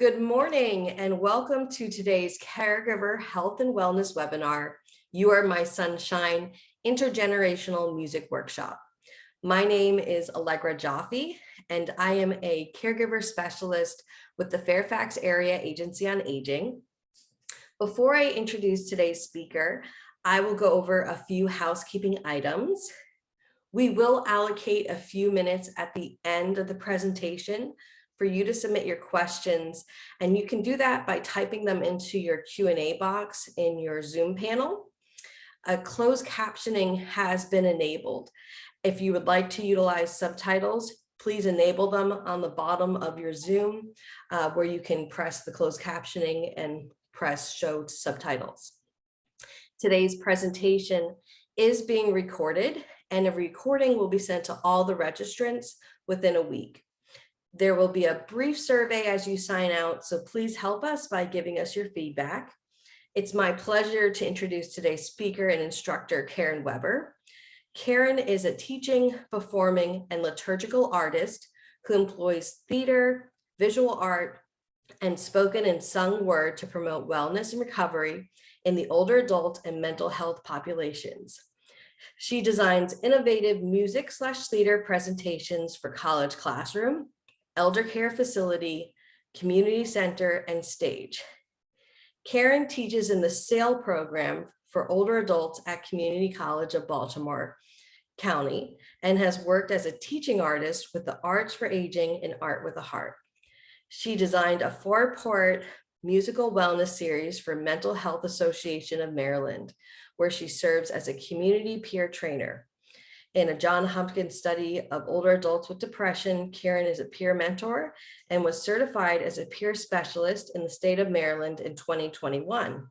Good morning and welcome to today's Caregiver Health and Wellness webinar, You Are My Sunshine Intergenerational Music Workshop. My name is Allegra Jaffe and I am a caregiver specialist with the Fairfax Area Agency on Aging. Before I introduce today's speaker, I will go over a few housekeeping items. We will allocate a few minutes at the end of the presentation for you to submit your questions, and you can do that by typing them into your Q&A box in your Zoom panel. A closed captioning has been enabled. If you would like to utilize subtitles, please enable them on the bottom of your Zoom where you can press the closed captioning and press show subtitles. Today's presentation is being recorded and a recording will be sent to all the registrants within a week. There will be a brief survey as you sign out, so please help us by giving us your feedback. It's my pleasure to introduce today's speaker and instructor, Karen Weber. Karen is a teaching, performing, and liturgical artist who employs theater, visual art, and spoken and sung word to promote wellness and recovery in the older adult and mental health populations. She designs innovative music/theater presentations for college classroom, elder care facility, community center, and stage. Karen teaches in the SAIL program for older adults at Community College of Baltimore County and has worked as a teaching artist with the Arts for Aging and Art with a Heart. She designed a 4-part musical wellness series for Mental Health Association of Maryland, where she serves as a community peer trainer. In a Johns Hopkins study of older adults with depression, Karen is a peer mentor and was certified as a peer specialist in the state of Maryland in 2021.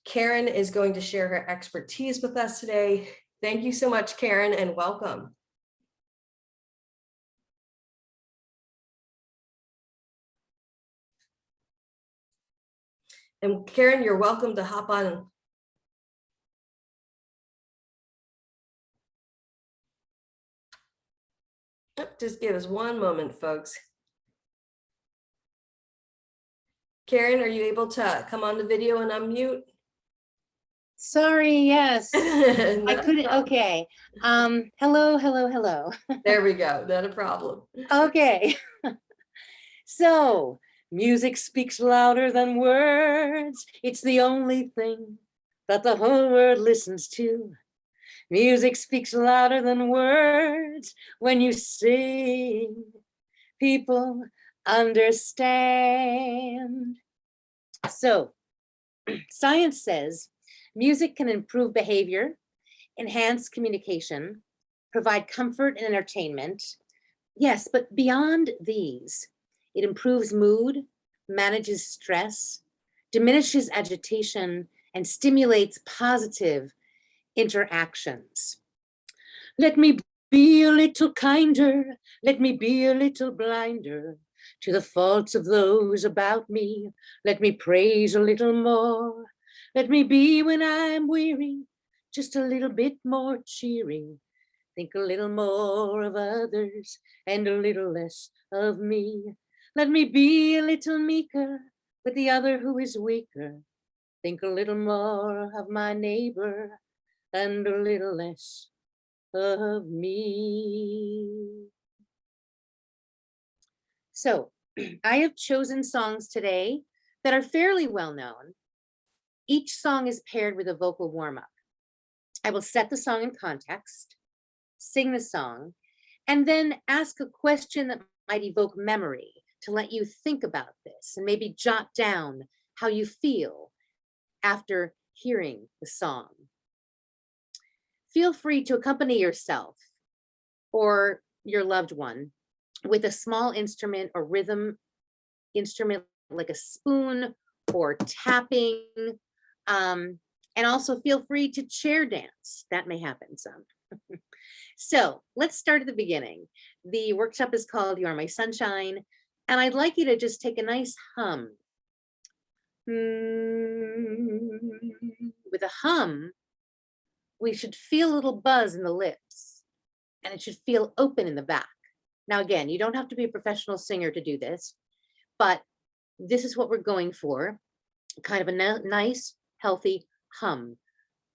Karen is going to share her expertise with us today. Thank you so much, Karen, and welcome. And Karen, you're welcome to hop on. Just give us one moment, folks. Karen, are you able to come on the video and unmute? Sorry, yes. I couldn't, okay. Hello. There we go, not a problem. Okay. So, music speaks louder than words. It's the only thing that the whole world listens to. Music speaks louder than words. When you sing, people understand. So, science says music can improve behavior, enhance communication, provide comfort and entertainment. Yes, but beyond these, it improves mood, manages stress, diminishes agitation, and stimulates positive interactions. Let me be a little kinder, let me be a little blinder to the faults of those about me. Let me praise a little more. Let me be when I'm weary, just a little bit more cheery. Think a little more of others and a little less of me. Let me be a little meeker with the other who is weaker. Think a little more of my neighbor and a little less of me. So I have chosen songs today that are fairly well known. Each song is paired with a vocal warm-up. I will set the song in context, sing the song, and then ask a question that might evoke memory to let you think about this and maybe jot down how you feel after hearing the song. Feel free to accompany yourself or your loved one with a small instrument or rhythm instrument like a spoon or tapping. And also feel free to chair dance. That may happen some. So let's start at the beginning. The workshop is called You Are My Sunshine, and I'd like you to just take a nice hum. With a hum, we should feel a little buzz in the lips, and it should feel open in the back. Now, again, you don't have to be a professional singer to do this, but this is what we're going for, kind of a nice, healthy hum.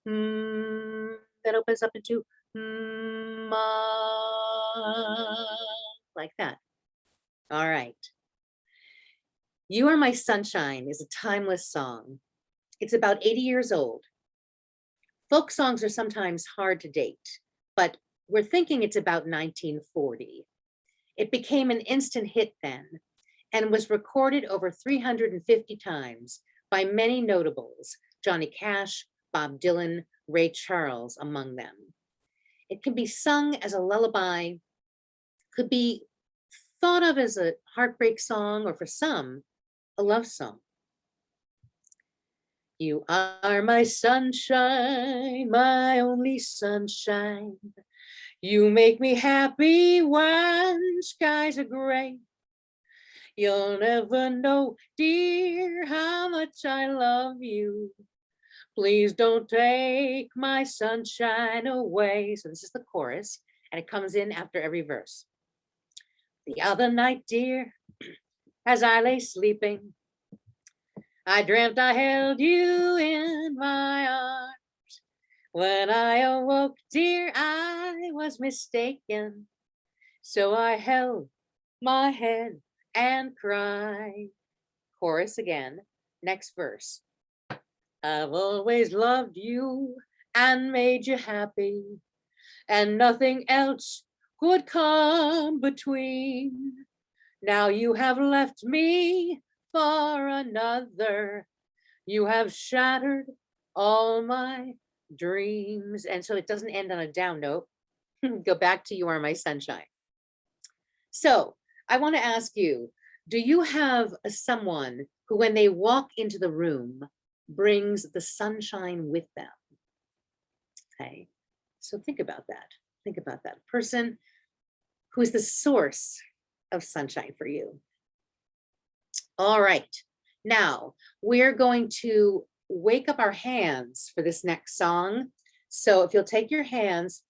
That opens up into like that. All right. You Are My Sunshine is a timeless song. It's about 80 years old. Folk songs are sometimes hard to date, but we're thinking it's about 1940. It became an instant hit then and was recorded over 350 times by many notables, Johnny Cash, Bob Dylan, Ray Charles among them. It can be sung as a lullaby, could be thought of as a heartbreak song, or for some, a love song. You are my sunshine, my only sunshine. You make me happy when skies are gray. You'll never know, dear, how much I love you. Please don't take my sunshine away. So this is the chorus, and it comes in after every verse. The other night, dear, as I lay sleeping, I dreamt I held you in my arms. When I awoke, dear, I was mistaken. So I held my head and cried. Chorus again, next verse. I've always loved you and made you happy, and nothing else could come between. Now you have left me for another. You have shattered all my dreams. And so it doesn't end on a down note. Go back to You Are My Sunshine. So I want to ask you, do you have someone who, when they walk into the room, brings the sunshine with them? Okay, so think about that. Think about that person who is the source of sunshine for you. All right, now we're going to wake up our hands for this next song. So if you'll take your hands,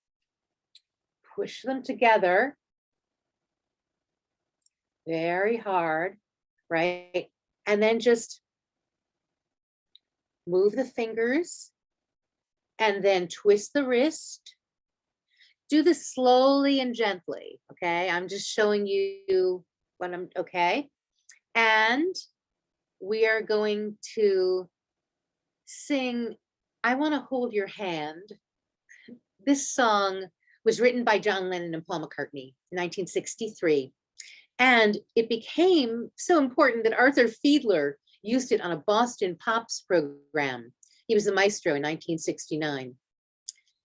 push them together very hard, right? And then just move the fingers and then twist the wrist. Do this slowly and gently, okay? I'm just showing you what I'm, okay? And we are going to sing I Want to Hold Your Hand. This song was written by John Lennon and Paul McCartney in 1963. And it became so important that Arthur Fiedler used it on a Boston Pops program. He was the maestro in 1969.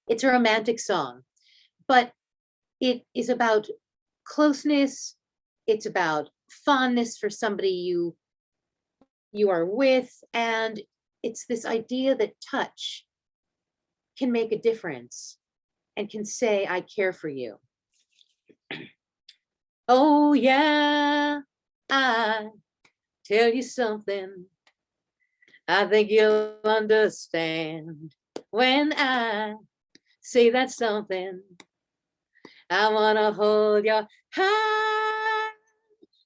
It's a romantic song, but it is about closeness. It's about fondness for somebody you are with. And it's this idea that touch can make a difference and can say, I care for you. Oh yeah, I tell you something. I think you'll understand when I say that something. I wanna hold your hand.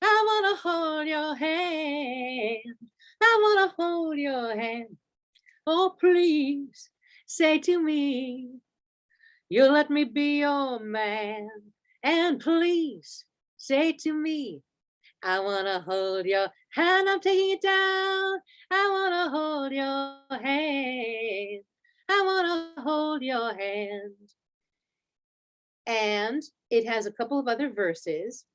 I wanna hold your hand. I wanna hold your hand. Oh, please say to me, you'll let me be your man. And please say to me, I wanna hold your hand. I'm taking it down. I wanna hold your hand. I wanna hold your hand. And it has a couple of other verses,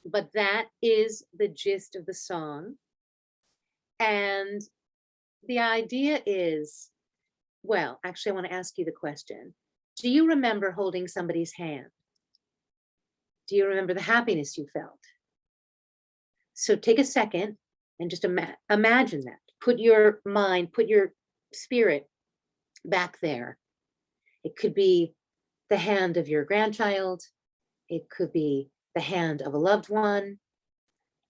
but that is the gist of the song. And the idea is, well, actually, I want to ask you the question. Do you remember holding somebody's hand? Do you remember the happiness you felt? So take a second and just imagine that. Put your mind, put your spirit back there. It could be the hand of your grandchild. It could be the hand of a loved one.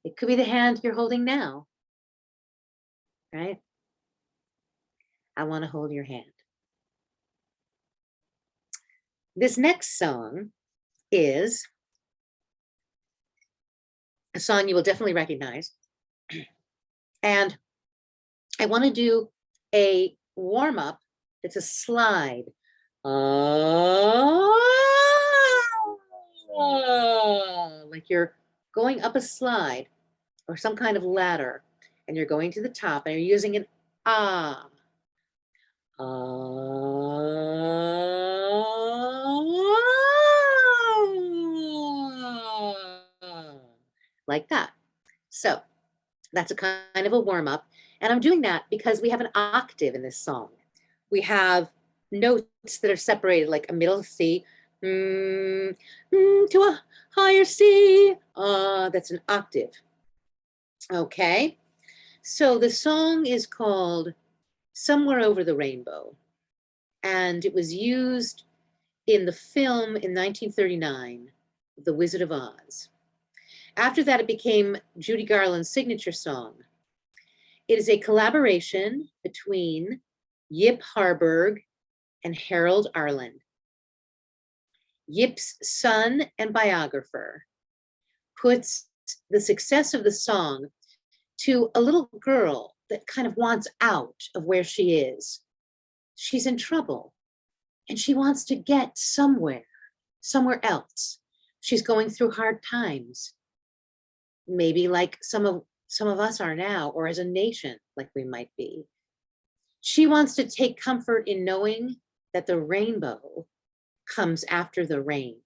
It could be the hand you're holding now, right? I want to hold your hand. This next song is a song you will definitely recognize. And I want to do a warm up. It's a slide. Like you're going up a slide or some kind of ladder, and you're going to the top, and you're using an ah. Like that. So that's a kind of a warm up. And I'm doing that because we have an octave in this song. We have notes that are separated, like a middle C to a higher C. That's an octave. Okay. So the song is called Somewhere Over the Rainbow. And it was used in the film in 1939, The Wizard of Oz. After that, it became Judy Garland's signature song. It is a collaboration between Yip Harburg and Harold Arlen. Yip's son and biographer puts the success of the song to a little girl that kind of wants out of where she is. She's in trouble and she wants to get somewhere else. She's going through hard times, maybe like some of us are now, or as a nation, like we might be. She wants to take comfort in knowing that the rainbow comes after the rain.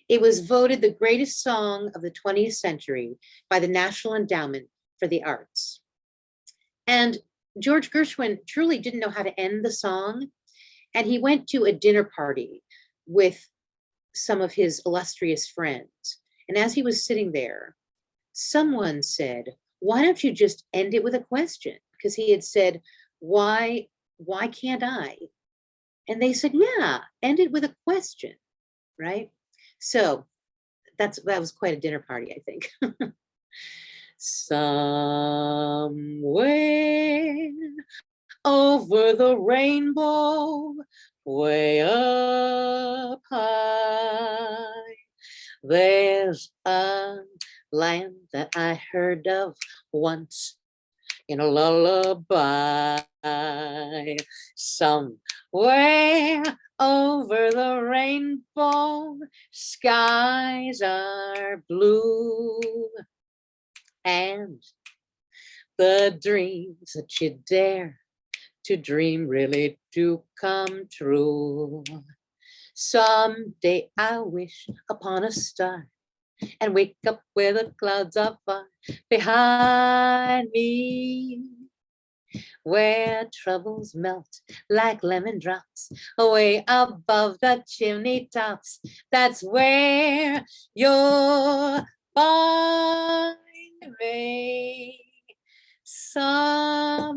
It was voted the greatest song of the 20th century by the National Endowment for the Arts. And George Gershwin truly didn't know how to end the song. And he went to a dinner party with some of his illustrious friends. And as he was sitting there, someone said, "Why don't you just end it with a question?" Because he had said, why can't I? And they said, yeah, end it with a question, right? So that was quite a dinner party, I think. Somewhere over the rainbow, way up high, there's a land that I heard of once in a lullaby. Somewhere over the rainbow, skies are blue, and the dreams that you dare to dream really do come true. Someday I wish upon a star and wake up where the clouds are far behind me, where troubles melt like lemon drops away above the chimney tops. That's where you'll find me, somewhere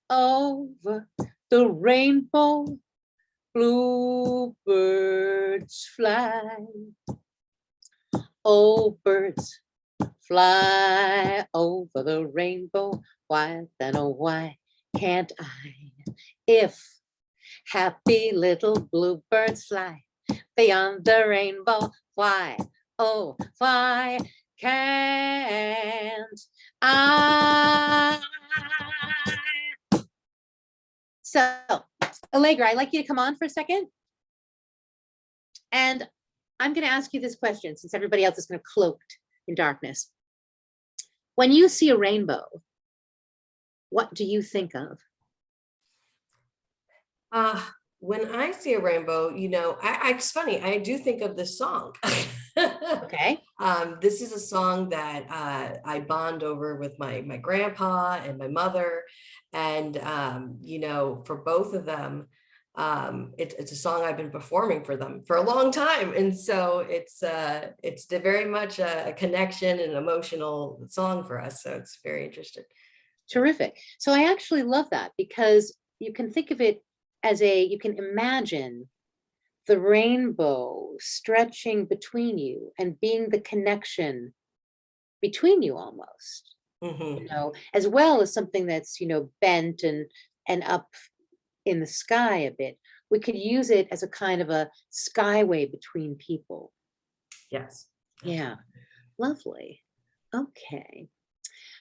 over the rainbow. Bluebirds fly. Oh, birds fly over the rainbow. Why then, oh, why can't I? If happy little bluebirds fly beyond the rainbow, why, oh, why can't I? So, Allegra, I'd like you to come on for a second. And I'm going to ask you this question, since everybody else is kind of cloaked in darkness. When you see a rainbow, what do you think of? When I see a rainbow, it's funny, I do think of this song. Okay. This is a song that I bond over with my grandpa and my mother. And, for both of them, it's a song I've been performing for them for a long time. And so it's very much a connection and emotional song for us. So it's very interesting. Terrific. So I actually love that, because you can think of it as you can imagine the rainbow stretching between you and being the connection between you almost, as well as something that's, bent and up in the sky a bit. We could use it as a kind of a skyway between people. Yes. Yeah. Lovely. Okay.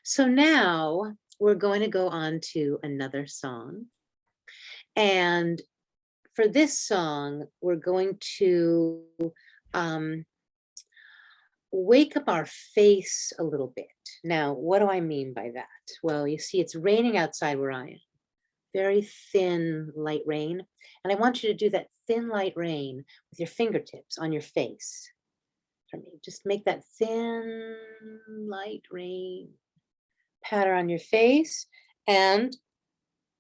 So now we're going to go on to another song. And for this song, we're going to wake up our face a little bit. Now, what do I mean by that? Well, you see, it's raining outside where I am. Very thin, light rain. And I want you to do that thin, light rain with your fingertips on your face. For me, just make that thin, light rain patter on your face and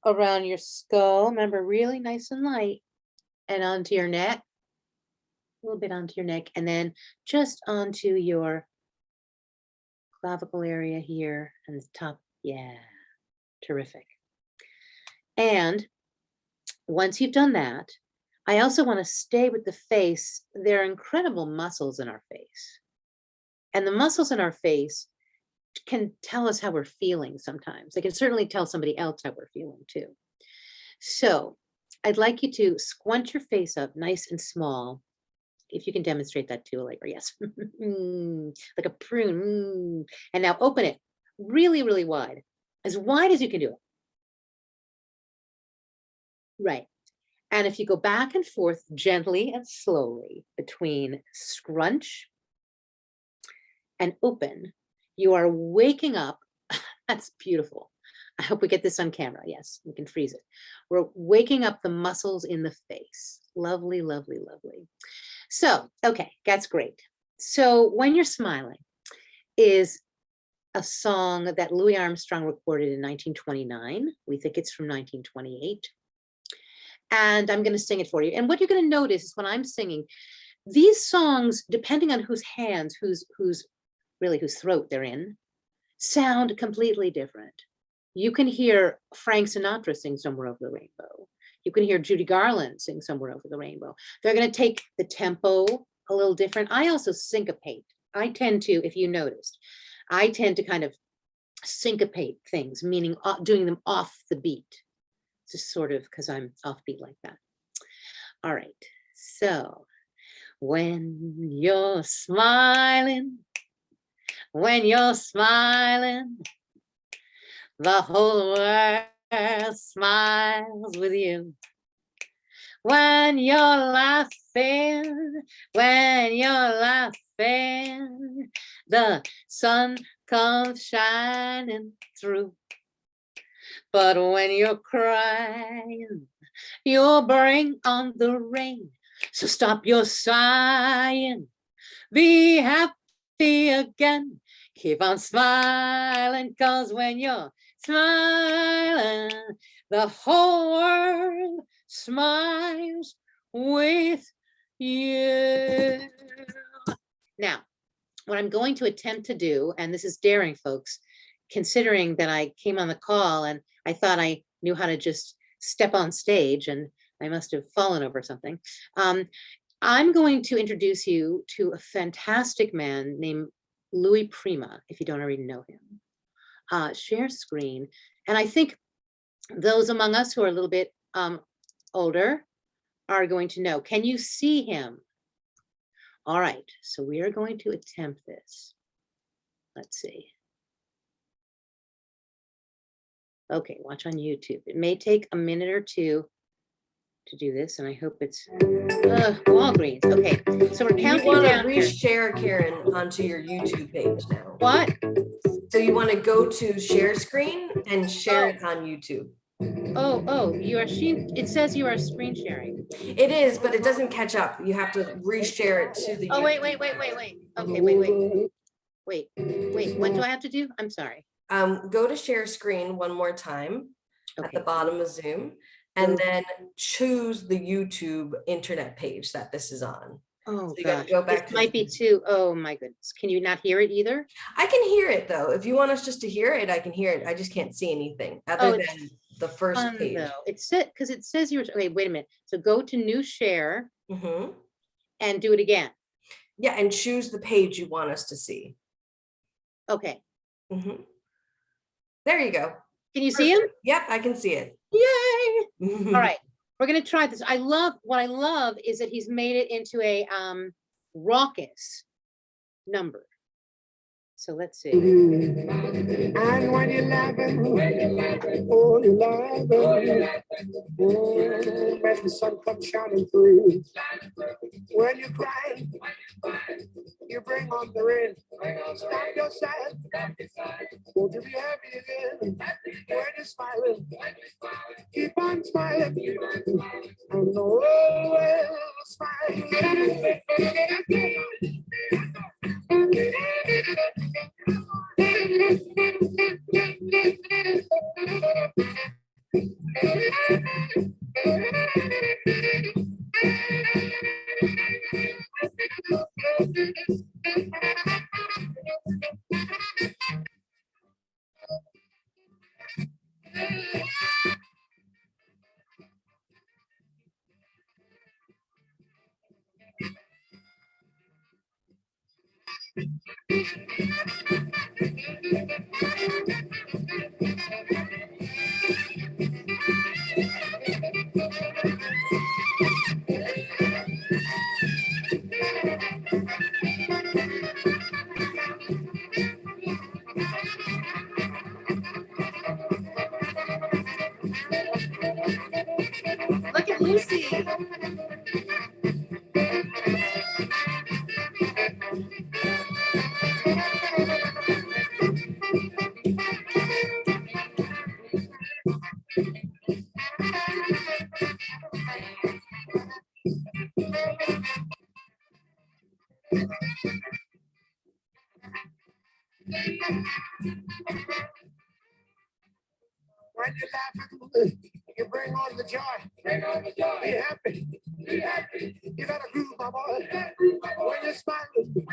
around your skull. Remember, really nice and light. And onto your neck, a little bit onto your neck, and then just onto your clavicle area here and the top. Yeah, terrific. And once you've done that, I also want to stay with the face. There are incredible muscles in our face. And the muscles in our face can tell us how we're feeling sometimes. They can certainly tell somebody else how we're feeling too. So I'd like you to squint your face up nice and small. If you can demonstrate that too, like, yes, like a prune. And now open it really, really wide as you can do it. Right. And if you go back and forth gently and slowly between scrunch and open, you are waking up. That's beautiful. I hope we get this on camera. Yes, we can freeze it. We're waking up the muscles in the face. Lovely, lovely, lovely. So, okay, that's great. So When You're Smiling is a song that Louis Armstrong recorded in 1929. We think it's from 1928. And I'm going to sing it for you. And what you're going to notice is when I'm singing, these songs, depending on whose hands, whose throat they're in, sound completely different. You can hear Frank Sinatra sing Somewhere Over the Rainbow. You can hear Judy Garland sing Somewhere Over the Rainbow. They're going to take the tempo a little different. I also syncopate. I tend to, if you noticed, I tend to kind of syncopate things, meaning doing them off the beat. Just sort of because I'm offbeat like that. All right. So when you're smiling, the whole world smiles with you. When you're laughing, the sun comes shining through. But when you're crying, you'll bring on the rain. So stop your sighing, be happy again. Keep on smiling, 'cause when you're smiling, the whole world smiles with you. Now, what I'm going to attempt to do, and this is daring, folks, considering that I came on the call and I thought I knew how to just step on stage and I must have fallen over something. I'm going to introduce you to a fantastic man named Louis Prima, if you don't already know him. Share screen. And I think those among us who are a little bit older are going to know. Can you see him? All right, so we are going to attempt this. Let's see. Okay, watch on YouTube. It may take a minute or two to do this, and I hope it's Walgreens. Okay, so we're counting down. You want to reshare, Karen, onto your YouTube page now. What? So you want to go to share screen and share it on YouTube. Oh, you are it says you are screen sharing. It is, but it doesn't catch up. You have to reshare it to the. Oh, wait. Okay, wait. What do I have to do? I'm sorry. Go to share screen one more time at the bottom of Zoom, and then choose the YouTube internet page that this is on. Oh, so you got to go back. It might be too. Oh my goodness. Can you not hear it either? I can hear it though. If you want us just to hear it, I can hear it. I just can't see anything other than the first page. Though. It's because it says you're okay. Wait a minute. So go to new share and do it again. Yeah, and choose the page you want us to see. Okay. There you go. Can you see him? Yep, I can see it. Yay! All right, we're gonna try this. What I love is that he's made it into a raucous number. So let's see. And when you're laughing, oh, you're laughing. When the sun comes shining through. When you cry, you bring on the rain. Stop your sad. Won't you be happy again? When you're smiling, keep on smiling. And the world will smile. Look at Lucy. When you're laughing, you bring on the joy. Bring on the joy. Be happy. Be happy. You gotta groove, my boy. When you're smiling,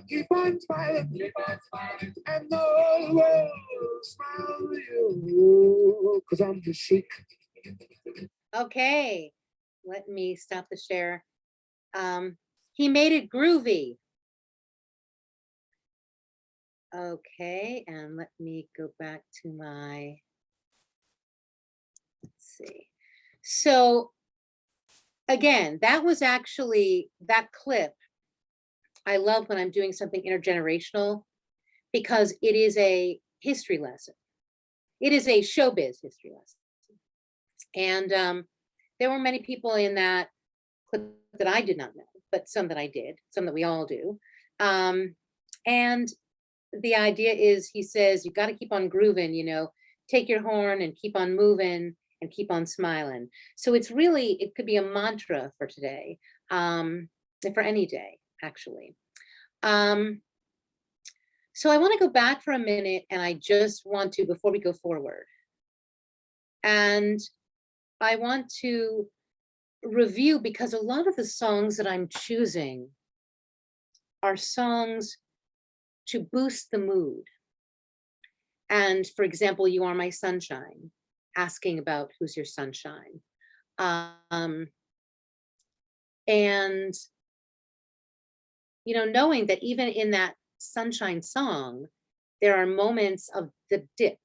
keep on smiling. Keep on smiling. And the whole world will smile with you. Cause I'm the chic. Okay, let me stop the share. He made it groovy. Okay, and let me go back to my, let's see. So again, that was actually that clip. I love when I'm doing something intergenerational because it is a history lesson. It is a showbiz history lesson. And there were many people in that clip that I did not know, but some that I did, some that we all do. And the idea is, he says, you got to keep on grooving, you know, take your horn and keep on moving and keep on smiling. So it's really, it could be a mantra for today, and for any day, actually. So I want to go back for a minute, and I just want to, before we go forward, and I want to review, because a lot of the songs that I'm choosing are songs to boost the mood. And for example, You Are My Sunshine, asking about who's your sunshine. And, you know, knowing that even in that sunshine song, there are moments of the dip.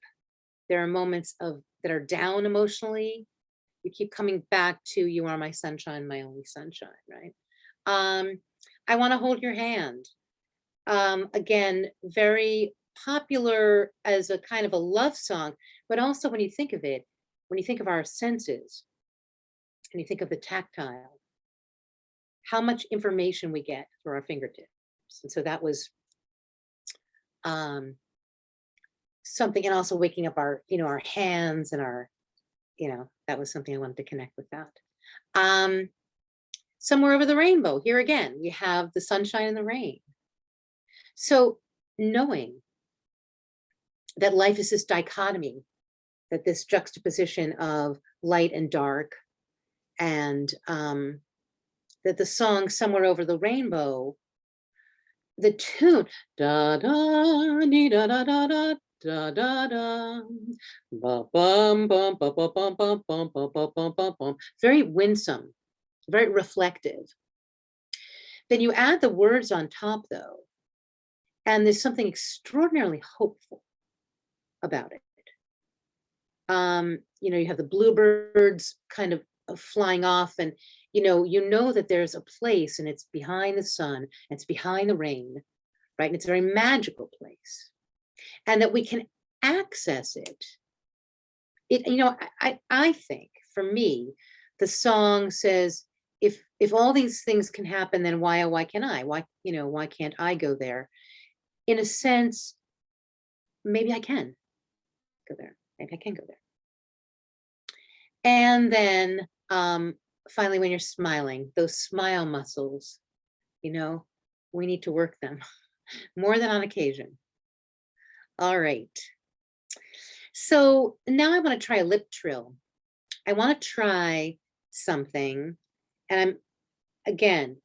There are moments of that are down emotionally. You keep coming back to You Are My Sunshine, My Only Sunshine, right? I Want to Hold Your Hand. Again, very popular as a kind of a love song, but also when you think of it, when you think of our senses, and you think of the tactile, how much information we get through our fingertips. And so that was something, and also waking up our, you know, our hands and our, you know, that was something I wanted to connect with that. Somewhere Over the Rainbow, here again, we have the sunshine and the rain. So knowing that life is this dichotomy, that this juxtaposition of light and dark, and that the song Somewhere Over the Rainbow, the tune, da da dee da da da da da da da, ba bum bum ba ba bum bum bum bum bum bum bum bum, very winsome, very reflective. Then you add the words on top, though, and there's something extraordinarily hopeful about it. You know, you have the bluebirds kind of flying off, and you know that there's a place, and it's behind the sun, and it's behind the rain, right? And it's a very magical place, and that we can access it. I think for me, the song says, if all these things can happen, then why can't I? Why can't I go there? In a sense, maybe I can go there. Maybe I can go there. And then finally, when you're smiling, those smile muscles, we need to work them more than on occasion. All right. So now I want to try a lip trill. I want to try something, and I'm again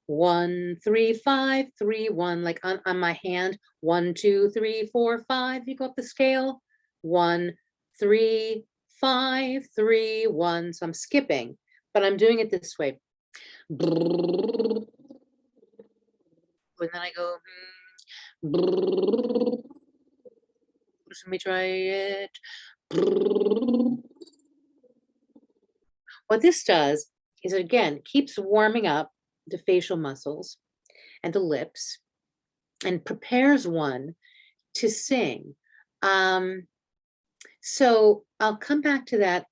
1 3 5 3 1, like on my hand, 1 2 3 4 5. You go up the scale, 1 3 5 3 1. So I'm skipping, but I'm doing it this way. And then I go. Let me try it. What this does is, again, keeps warming up the facial muscles and the lips and prepares one to sing. So I'll come back to that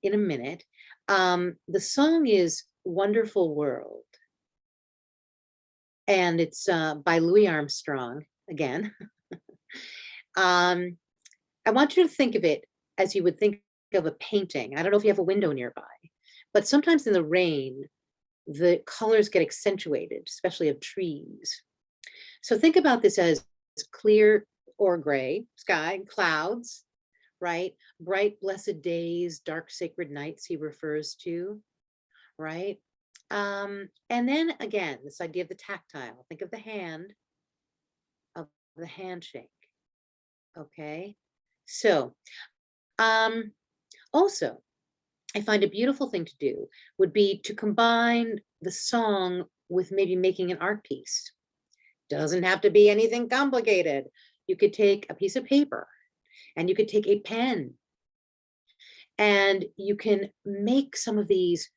in a minute. The song is Wonderful World, and it's by Louis Armstrong again. I want you to think of it as you would think of a painting. I don't know if you have a window nearby, but sometimes in the rain, the colors get accentuated, especially of trees. So think about this as clear or gray sky, clouds, right? Bright, blessed days, dark, sacred nights he refers to, right? And then again, this idea of the tactile. Think of the hand, of the handshake, okay? So, also, I find a beautiful thing to do would be to combine the song with maybe making an art piece. Doesn't have to be anything complicated. You could take a piece of paper and you could take a pen and you can make some of these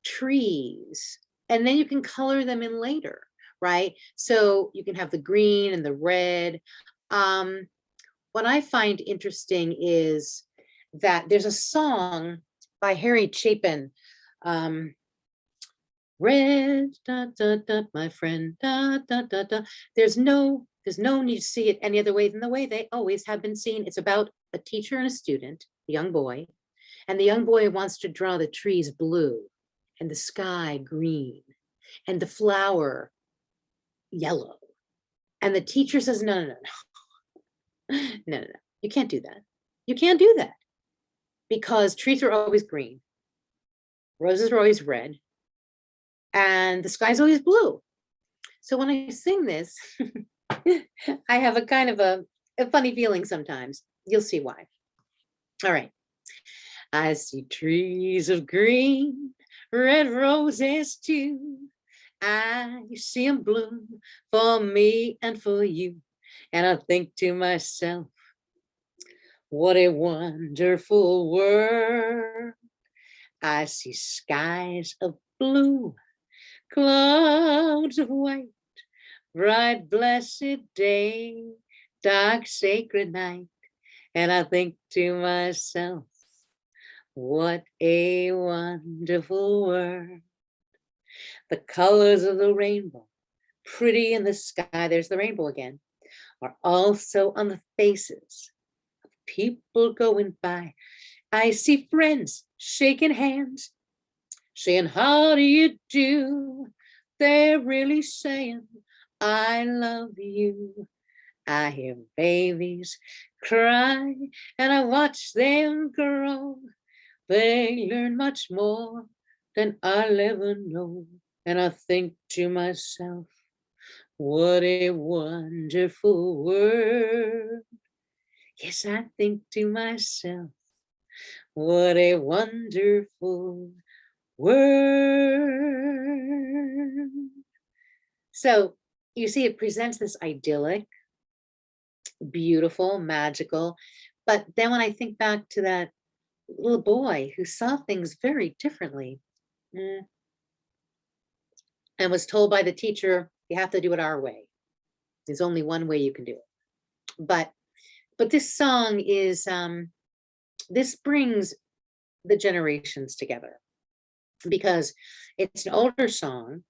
trees and then you can color them in later, right? So you can have the green and the red. What I find interesting is that there's a song by Harry Chapin, red, da, da, da, my friend, da, da, da, da. There's no need to see it any other way than the way they always have been seen. It's about a teacher and a student, a young boy, and the young boy wants to draw the trees blue and the sky green and the flower yellow. And the teacher says, no, no, no, no. No, no, no, you can't do that. You can't do that because trees are always green, roses are always red, and the sky's always blue. So when I sing this, I have a kind of a funny feeling sometimes. You'll see why. All right. I see trees of green, red roses too. I see them bloom for me and for you. And I think to myself, what a wonderful world. I see skies of blue, clouds of white, bright, blessed day, dark, sacred night. And I think to myself, what a wonderful world. The colors of the rainbow, pretty in the sky, there's the rainbow again, are also on the faces of people going by. I see friends shaking hands, saying, how do you do? They're really saying, I love you. I hear babies cry and I watch them grow. They learn much more than I'll ever know. And I think to myself, what a wonderful world. Yes, I think to myself, what a wonderful world. So you see, it presents this idyllic, beautiful, magical. But then when I think back to that little boy who saw things very differently and was told by the teacher, you have to do it our way. There's only one way you can do it. But this song is, this brings the generations together because it's an older song,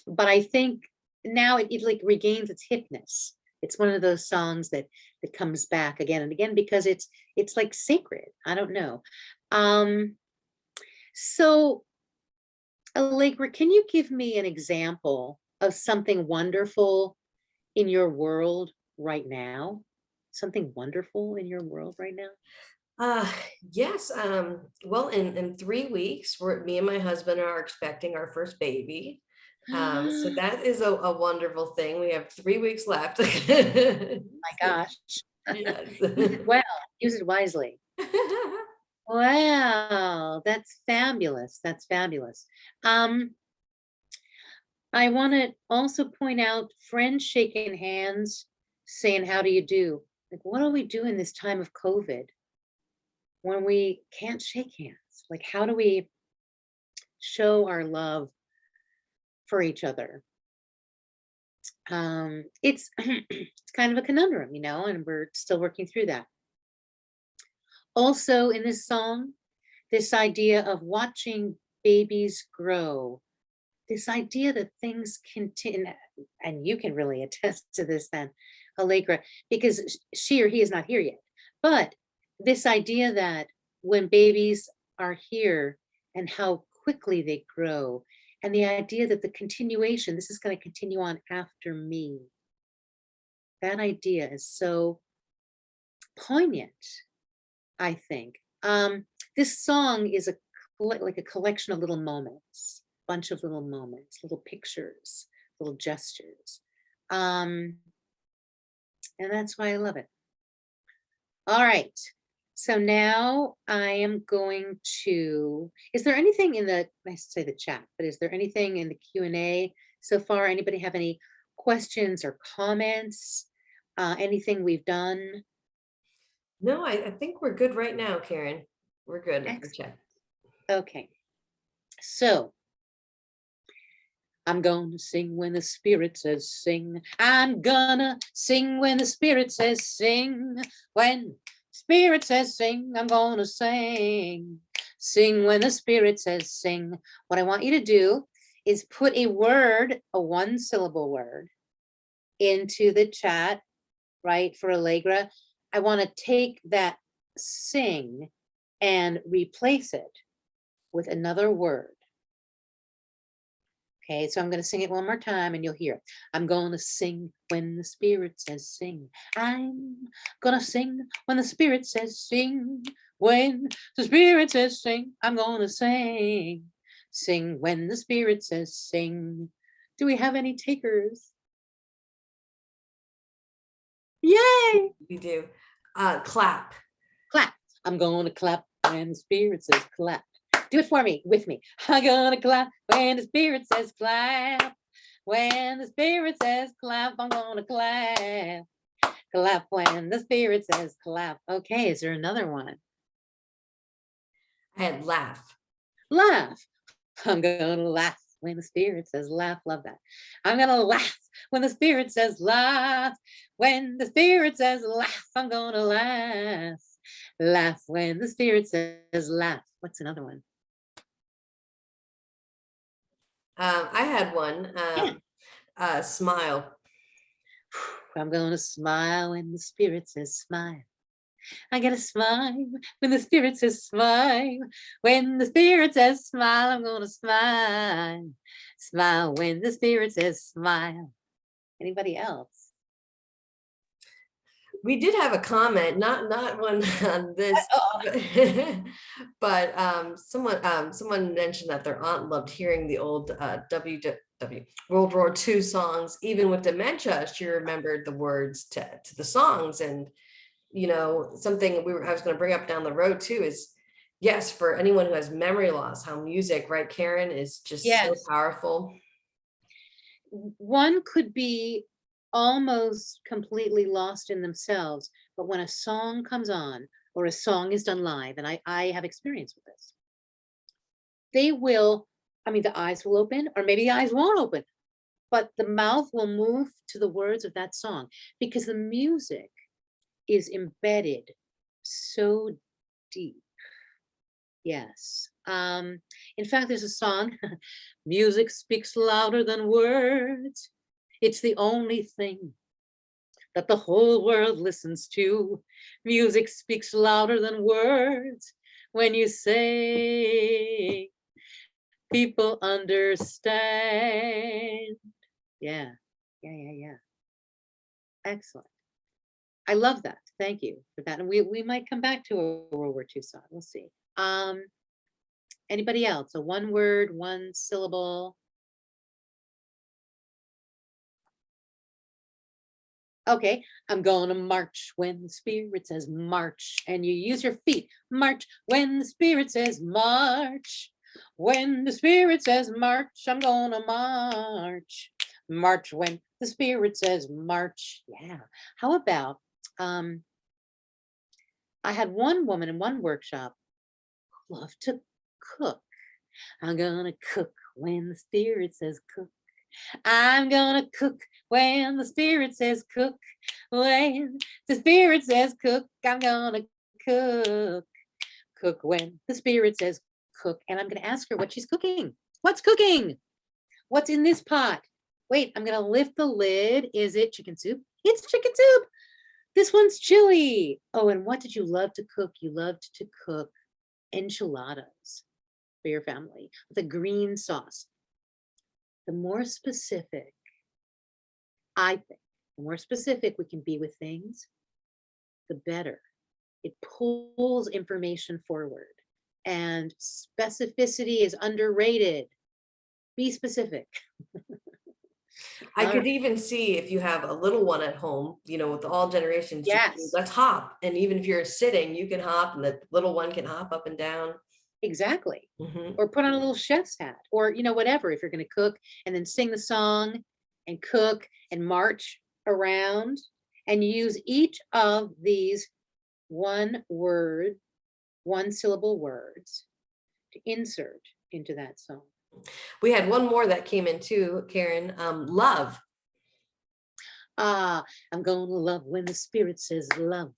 but I think now it like regains its hipness. It's one of those songs that comes back again and again because it's like sacred. I don't know. So Allegra, can you give me an example of something wonderful in your world right now? Something wonderful in your world right now? Yes. Well, in 3 weeks, me and my husband are expecting our first baby. So that is a wonderful thing. We have 3 weeks left. My gosh. Yes. Use it well, use it wisely. Wow, that's fabulous. That's fabulous. I want to also point out friends shaking hands, saying, "How do you do?" Like, what do we do in this time of COVID when we can't shake hands? Like, how do we show our love for each other? It's it's kind of a conundrum, you know, and we're still working through that. Also in this song, this idea of watching babies grow, this idea that things continue, and you can really attest to this then, Allegra, because she or he is not here yet. But this idea that when babies are here and how quickly they grow, and the idea that the continuation, this is going to continue on after me. That idea is so poignant, I think. This song is like a collection of little moments, bunch of little moments, little pictures, little gestures. And that's why I love it. All right. So now I am going to, is there anything in the, I say the chat, but is there anything in the Q&A so far? Anybody have any questions or comments? Anything we've done? No, I think we're good right now, Karen. We're good. Excellent. Okay. So I'm gonna sing when the spirit says sing. I'm gonna sing when the spirit says sing. When spirit says sing, I'm gonna sing. Sing when the spirit says sing. What I want you to do is put a word, a one-syllable word, into the chat, right, for Allegra. I want to take that sing and replace it with another word. Okay, so I'm going to sing it one more time and you'll hear it. I'm going to sing when the spirit says sing. I'm going to sing when the spirit says sing. When the spirit says sing, I'm going to sing. Sing when the spirit says sing. Do we have any takers? Yay! We do. Clap. Clap. I'm going to clap when the spirit says clap. Do it for me, with me. I'm gonna clap when the spirit says clap. When the spirit says clap, I'm gonna clap. Clap when the spirit says clap. Okay, is there another one? I had laugh. Laugh. I'm gonna laugh when the spirit says laugh. Love that. I'm gonna laugh when the spirit says laugh. When the spirit says laugh, I'm gonna laugh. Laugh when the spirit says laugh. What's another one? I had one. Smile. I'm gonna smile when the spirit says smile. I gotta smile when the spirit says smile. When the spirit says smile, I'm gonna smile. Smile when the spirit says smile. Anybody else? We did have a comment, not one on this, but someone mentioned that their aunt loved hearing the old World War II songs. Even with dementia, she remembered the words to the songs. And you know, something I was going to bring up down the road too is, yes, for anyone who has memory loss, how music, right, Karen, is just so powerful. One could be almost completely lost in themselves, but when a song comes on or a song is done live, and I have experience with this, they will, I mean, the eyes will open, or maybe the eyes won't open, but the mouth will move to the words of that song because the music is embedded so deep. Yes. In fact, there's a song, music speaks louder than words. It's the only thing that the whole world listens to. Music speaks louder than words. When you say, people understand. Yeah, yeah. Excellent. I love that. Thank you for that. And we might come back to a World War II song. We'll see. Anybody else? A one word, one syllable. Okay, I'm gonna march when the spirit says march, and you use your feet. March when the spirit says march. When the spirit says march, I'm gonna march. March when the spirit says march. Yeah. How about I had one woman in one workshop who loved to cook. I'm gonna cook when the spirit says cook. I'm gonna cook when the spirit says cook. When the spirit says cook, I'm gonna cook. Cook when the spirit says cook. And I'm gonna ask her what she's cooking. What's cooking? What's in this pot? Wait, I'm gonna lift the lid. Is it chicken soup? It's chicken soup. This one's chili. Oh, and what did you love to cook? You loved to cook enchiladas for your family with a green sauce. The more specific, I think, the more specific we can be with things, the better. It pulls information forward, and specificity is underrated. Be specific. I All could right. even see if you have a little one at home, with all generations, you can do, Yes, let's hop. And even if you're sitting, you can hop and the little one can hop up and down. exactly. Mhm. Or put on a little chef's hat, or whatever, if you're going to cook and then sing the song and cook and march around and use each of these one word, one syllable words to insert into that song. We had one more that came in too, Karen, love. I'm gonna love when the spirit says love.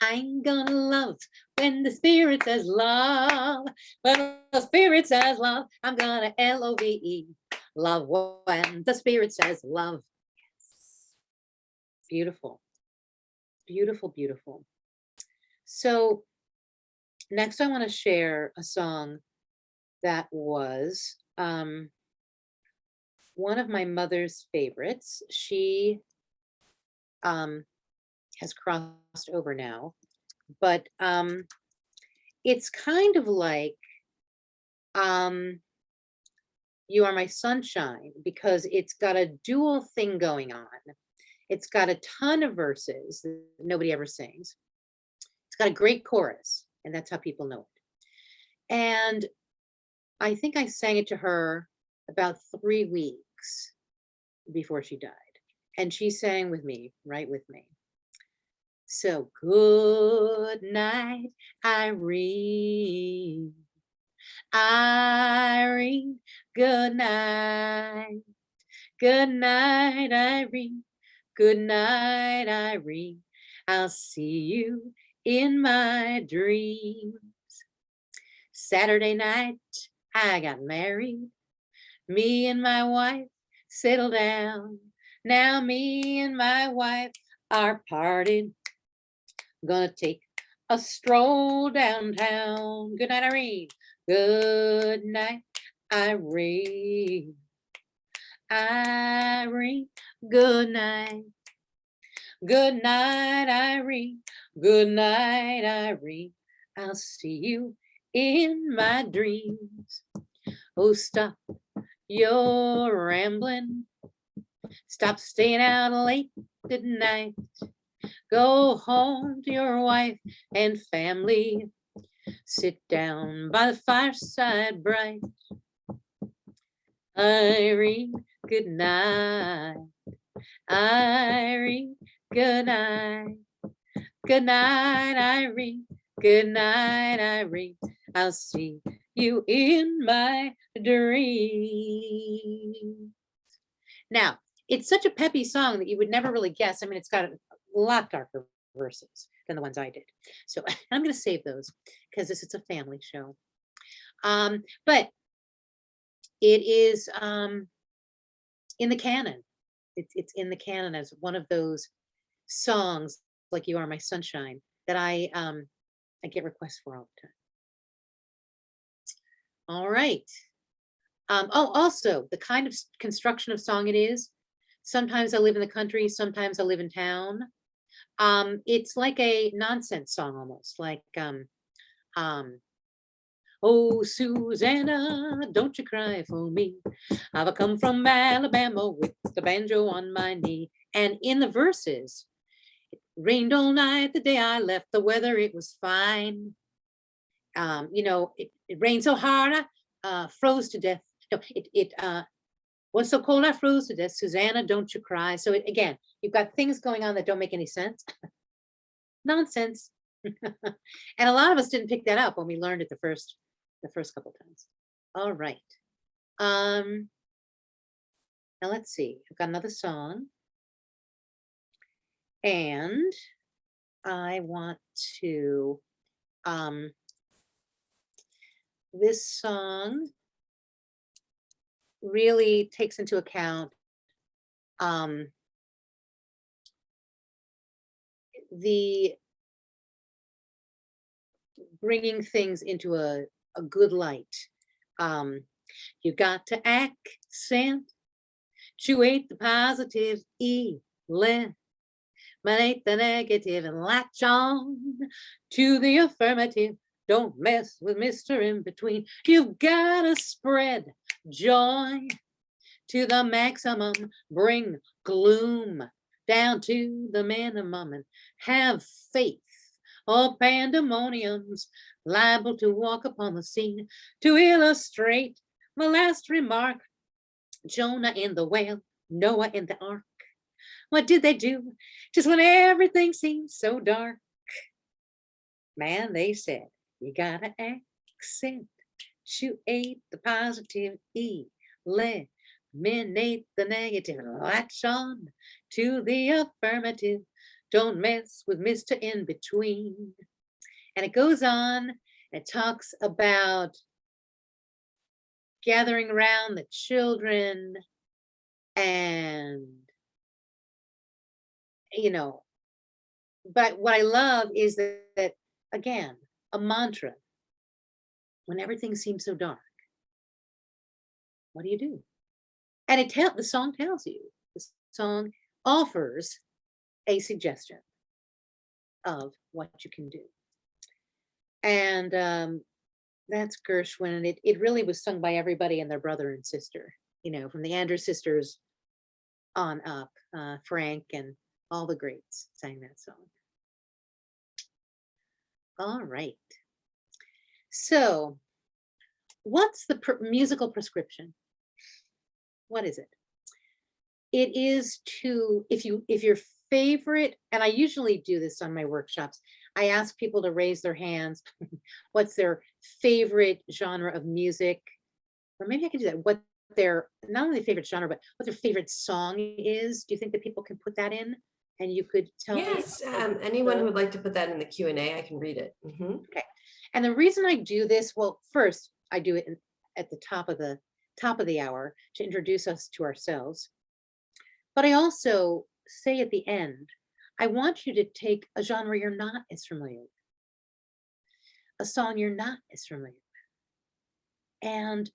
I'm gonna love when the spirit says love. When the spirit says love, I'm gonna LOVE. Love when the spirit says love. Yes. Beautiful. Beautiful, beautiful. So next I want to share a song that was one of my mother's favorites. She has crossed over now, but it's kind of like You Are My Sunshine, because it's got a dual thing going on. It's got a ton of verses that nobody ever sings. It's got a great chorus, and that's how people know it. And I think I sang it to her about 3 weeks before she died. And she sang with me, right with me. So good night, Irene. Irene, good night. Good night, Irene. Good night, Irene. I'll see you in my dreams. Saturday night, I got married. Me and my wife settled down. Now me and my wife are parted. Gonna take a stroll downtown. Good night, Irene. Good night, Irene. Irene, good night. Good night, Irene. Good night, Irene. I'll see you in my dreams. Oh, stop your rambling. Stop staying out late at night. Go home to your wife and family. Sit down by the fireside bright. Irene, good night. Irene, good night. Good night, Irene. Good night, Irene. I'll see you in my dreams. Now, it's such a peppy song that you would never really guess. I mean, it's got a lot darker verses than the ones I did. So I'm going to save those because this is a family show. But it is in the canon. It's in the canon as one of those songs like "You Are My Sunshine" that I get requests for all the time. All right. Oh, also the kind of construction of song it is. Sometimes I live in the country, sometimes I live in town. It's like a nonsense song almost, like um, oh Susanna, don't you cry for me. I've come from Alabama with the banjo on my knee. And in the verses, it rained all night the day I left. The weather, it was fine. It rained so hard I froze to death. No, it was so cold I froze to death. Susanna, don't you cry. So again, you've got things going on that don't make any sense. Nonsense. And a lot of us didn't pick that up when we learned it the first couple times. All right. Now let's see. I've got another song. And I want to this song really takes into account the bringing things into a good light. You got to accentuate the positive, eliminate the negative, and latch on to the affirmative. Don't mess with Mr. In Between. You've got to spread joy to the maximum, bring gloom down to the minimum, and have faith. All pandemonium's liable to walk upon the scene. To illustrate my last remark, Jonah in the whale, Noah in the ark. What did they do just when everything seemed so dark? Man, they said, you gotta accentuate the positive, eliminate the negative, and latch on to the affirmative. Don't mess with Mr. In Between. And it goes on, it talks about gathering around the children and, but what I love is that again, a mantra. When everything seems so dark, what do you do? And the song tells you, the song offers a suggestion of what you can do. And that's Gershwin. And it really was sung by everybody and their brother and sister, from the Andrews sisters on up. Frank and all the greats sang that song. All right. So what's the musical prescription? What is it? It is if your favorite, and I usually do this on my workshops, I ask people to raise their hands. What's their favorite genre of music? Or maybe I can do that. What their, not only favorite genre, but what their favorite song is. Do you think that people can put that in? And you could tell me. Yes, anyone who would like to put that in the Q&A, I can read it. Okay. And the reason I do this, well, first I do it at the top of the hour to introduce us to ourselves. But I also say at the end, I want you to take a genre you're not as familiar with, a song you're not as familiar with, and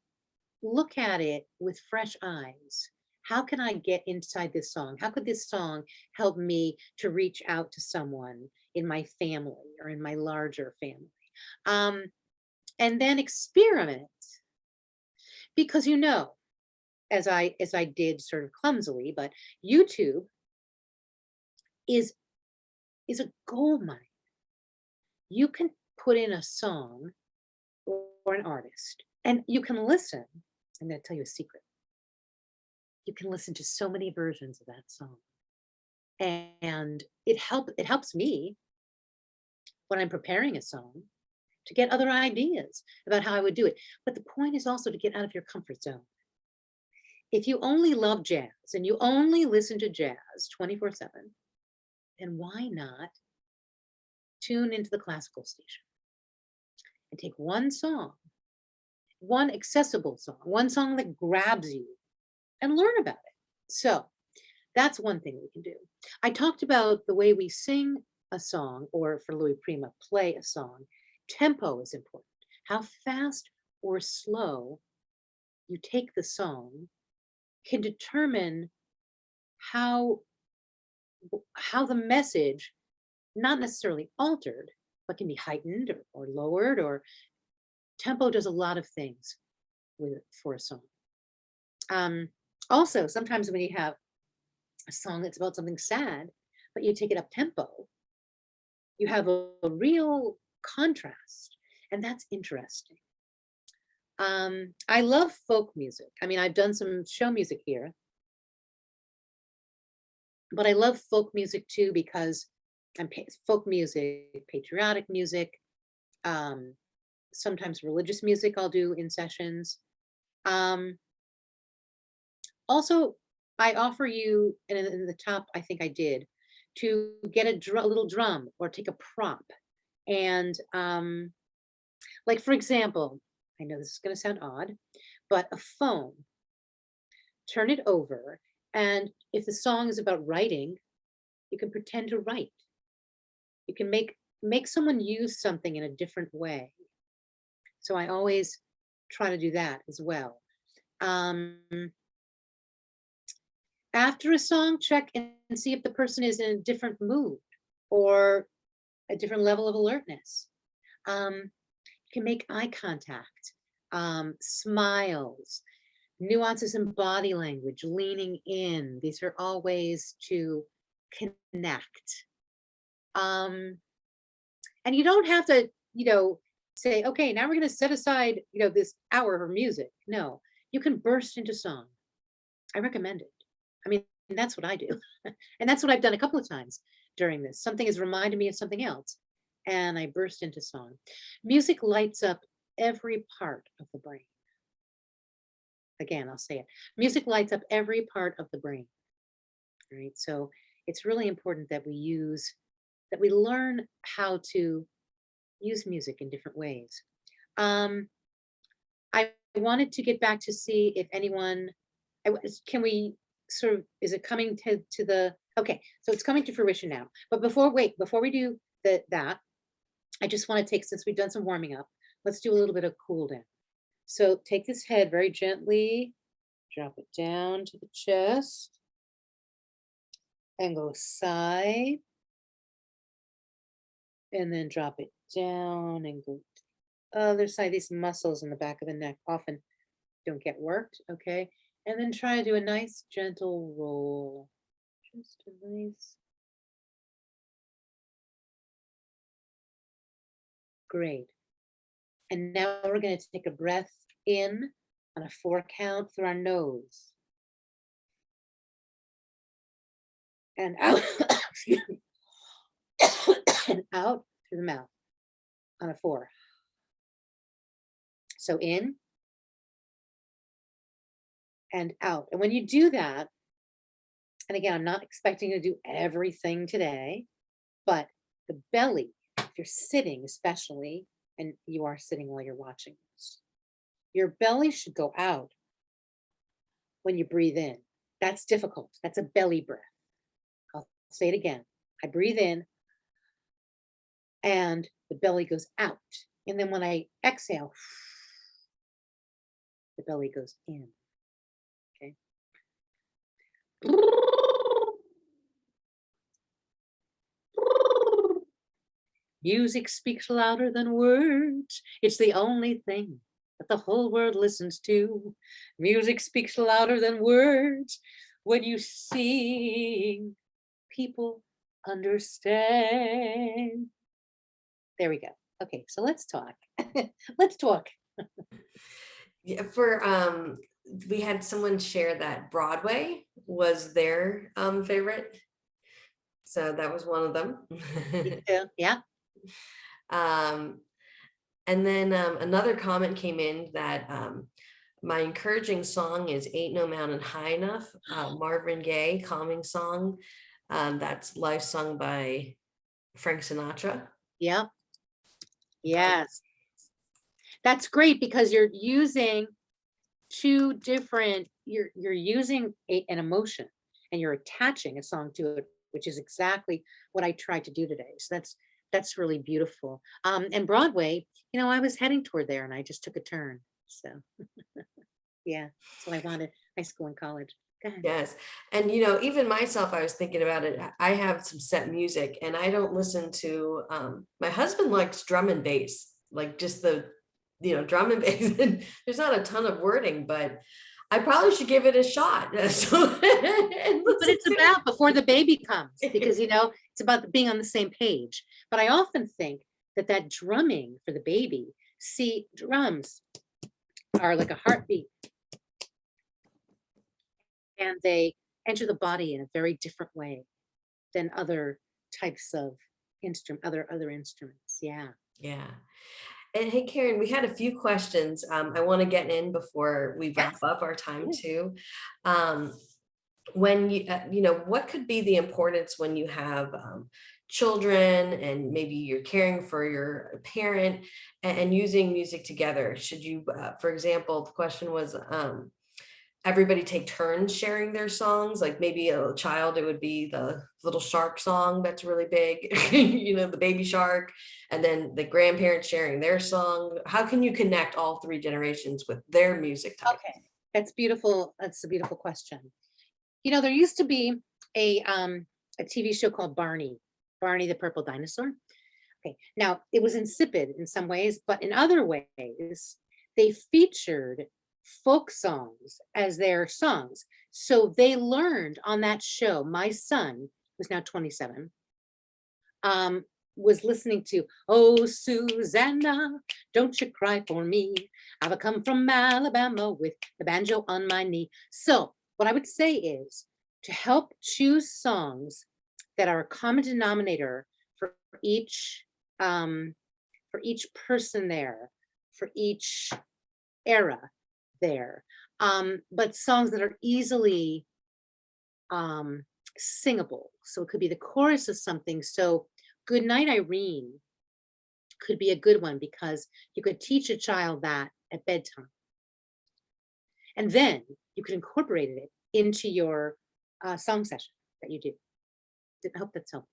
look at it with fresh eyes. How can I get inside this song? How could this song help me to reach out to someone in my family or in my larger family? And then experiment, because as I did sort of clumsily, but YouTube is a gold mine. You can put in a song or an artist and you can listen. I'm going to tell you a secret. You can listen to so many versions of that song. And it helps me when I'm preparing a song to get other ideas about how I would do it. But the point is also to get out of your comfort zone. if you only love jazz and you only listen to jazz 24/7, then why not tune into the classical station and take one song, one accessible song, one song that grabs you and learn about it. So that's one thing we can do. I talked about the way we sing a song, or for Louis Prima, play a song. Tempo is important. How fast or slow you take the song can determine how the message, not necessarily altered, but can be heightened or lowered, or tempo does a lot of things for a song. Also, sometimes when you have a song that's about something sad, but you take it up tempo, you have a real contrast, and that's interesting. I love folk music. I mean, I've done some show music here, but I love folk music too, because folk music, patriotic music, sometimes religious music I'll do in sessions. Also, I offer you, and in the top, I think I did, to get a little drum or take a prop. And like, for example, I know this is going to sound odd, but a phone, turn it over. And if the song is about writing, you can pretend to write. You can make someone use something in a different way. So I always try to do that as well. After a song, check and see if the person is in a different mood or a different level of alertness. You can make eye contact, smiles, nuances in body language, leaning in. These are all ways to connect. And you don't have to, say, okay, now we're going to set aside, this hour for music. No, you can burst into song. I recommend it. I mean, that's what I do. And that's what I've done a couple of times during this. Something has reminded me of something else, and I burst into song. Music lights up every part of the brain. Again, I'll say it. Music lights up every part of the brain. Right? So it's really important that we learn how to use music in different ways. I wanted to get back to see if anyone, can we sort of, is it coming to the, okay, so it's coming to fruition now. But before we do that, I just want to take, since we've done some warming up, let's do a little bit of cool down. So take this head very gently, drop it down to the chest, and go side, and then drop it down and go to the other side. These muscles in the back of the neck often don't get worked, okay? And then try to do a nice gentle roll. Just a nice. Great. And now we're going to take a breath in on a 4 count through our nose. And out. And out through the mouth on a 4. So in and out. And when you do that, and again, I'm not expecting to do everything today, but the belly, if you're sitting especially, and you are sitting while you're watching this, your belly should go out when you breathe in. That's difficult. That's a belly breath. I'll say it again. I breathe in and the belly goes out. And then when I exhale, the belly goes in. Okay. Music speaks louder than words. It's the only thing that the whole world listens to. Music speaks louder than words. When you sing, people understand. There we go. Okay, so let's talk. Let's talk. Yeah, we had someone share that Broadway was their favorite. So that was one of them. Yeah. And then another comment came in that My encouraging song is Ain't No Mountain High Enough, Marvin Gaye, calming song. That's live sung by Frank Sinatra. Yep. Yes. That's great because you're using two different, you're using an emotion and you're attaching a song to it, which is exactly what I tried to do today. So that's really beautiful. And Broadway, I was heading toward there and I just took a turn. So yeah, that's what I wanted, high school and college. Go ahead. Yes. And even myself, I was thinking about it. I have some set music and I don't listen to my husband likes drum and bass, like just the drum and bass. And there's not a ton of wording, but I probably should give it a shot. So, But it's about before the baby comes, because it's about being on the same page. But I often think that drumming for the baby, see, drums are like a heartbeat, and they enter the body in a very different way than other types of other instruments. Yeah. Yeah. And hey, Karen, we had a few questions I want to get in before we wrap up our time too. When what could be the importance when you have children and maybe you're caring for your parent and using music together? Should you, for example, the question was, everybody take turns sharing their songs, like maybe a child, it would be the little shark song that's really big, the baby shark, and then the grandparents sharing their song. How can you connect all three generations with their music type? Okay, that's beautiful. That's a beautiful question. There used to be a TV show called Barney the Purple Dinosaur. Okay, now it was insipid in some ways, but in other ways, they featured folk songs as their songs. So they learned on that show. My son, who's now 27, was listening to, "Oh, Susanna, don't you cry for me. I've come from Alabama with the banjo on my knee." So what I would say is to help choose songs that are a common denominator for each person there, for each era there, but songs that are easily singable. So it could be the chorus of something. So "Good Night, Irene" could be a good one because you could teach a child that at bedtime. And then you could incorporate it into your song session that you do. I hope that's helpful.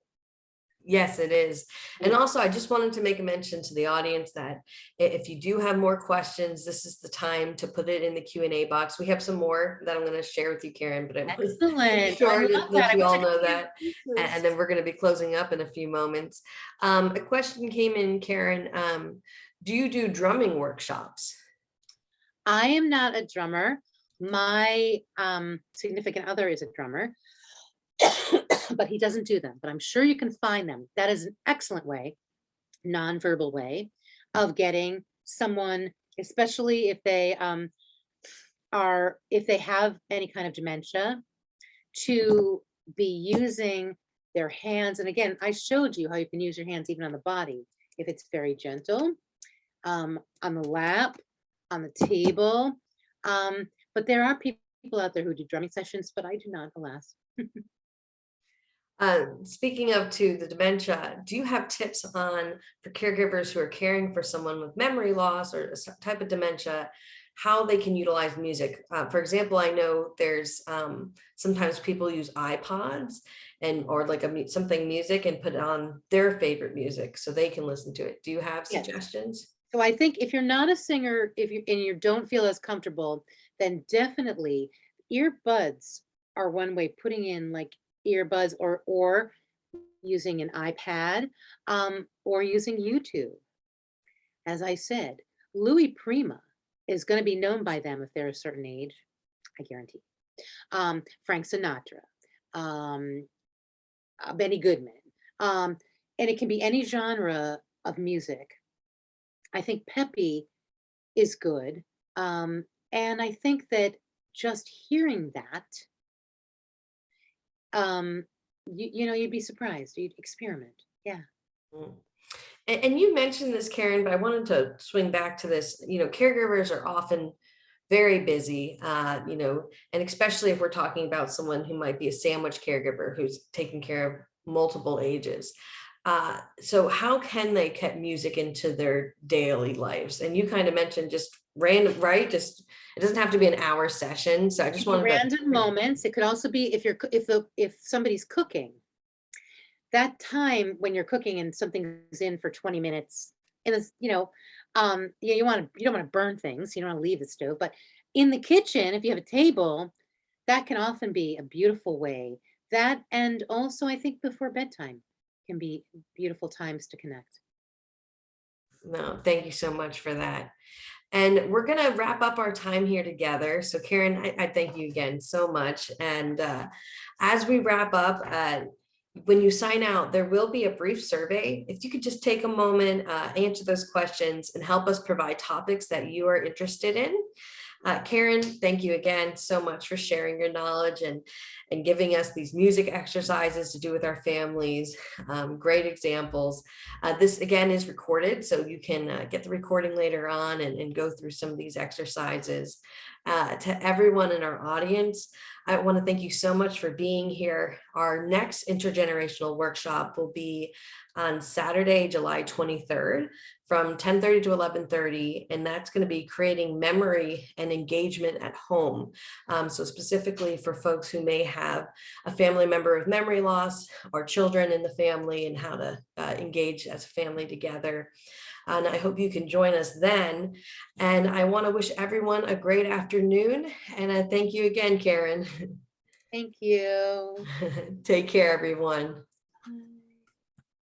Yes, it is. And also, I just wanted to make a mention to the audience that if you do have more questions, this is the time to put it in the Q&A box. We have some more that I'm going to share with you, Karen, but I want to make sure that you all know that. And then we're going to be closing up in a few moments. A question came in, Karen. Do you do drumming workshops? I am not a drummer. My significant other is a drummer. But he doesn't do them, but I'm sure you can find them. That is an excellent way, nonverbal way of getting someone, especially if they have any kind of dementia, to be using their hands. And again, I showed you how you can use your hands even on the body if it's very gentle, on the lap, on the table. But there are people out there who do drumming sessions, but I do not, alas. Speaking of the dementia, do you have tips for caregivers who are caring for someone with memory loss or a type of dementia, how they can utilize music? For example, I know there's sometimes people use iPods or like something music and put on their favorite music so they can listen to it. Do you have suggestions? So I think if you're not a singer, and you don't feel as comfortable, then definitely earbuds are one way. Putting in like earbuds or using an iPad, or using YouTube. As I said, Louis Prima is going to be known by them if they're a certain age, I guarantee. Frank Sinatra, Benny Goodman, and it can be any genre of music. I think peppy is good, and I think that just hearing that, you'd be surprised. You'd experiment. Yeah. And you mentioned this, Karen, but I wanted to swing back to this. Caregivers are often very busy, and especially if we're talking about someone who might be a sandwich caregiver who's taking care of multiple ages. So how can they get music into their daily lives? And you kind of mentioned just random, right? Just, it doesn't have to be an hour session. So I just wanted to. Random moments. It could also be if somebody's cooking, that time when you're cooking and something's in for 20 minutes, and it's, you don't want to burn things, you don't want to leave the stove, but in the kitchen, if you have a table, that can often be a beautiful way. That, and also I think before bedtime can be beautiful times to connect. No, thank you so much for that. And we're going to wrap up our time here together. So Karen, I thank you again so much. And as we wrap up, when you sign out, there will be a brief survey. If you could just take a moment, answer those questions and help us provide topics that you are interested in. Karen, thank you again so much for sharing your knowledge and giving us these music exercises to do with our families. Great examples. This again is recorded, so you can get the recording later on and go through some of these exercises. To everyone in our audience, I want to thank you so much for being here. Our next intergenerational workshop will be on Saturday, July 23rd from 10:30 to 11:30, and that's going to be creating memory and engagement at home. So specifically for folks who may have a family member with memory loss or children in the family, and how to engage as a family together. And I hope you can join us then. And I want to wish everyone a great afternoon. And I thank you again, Karen. Thank you. Take care, everyone.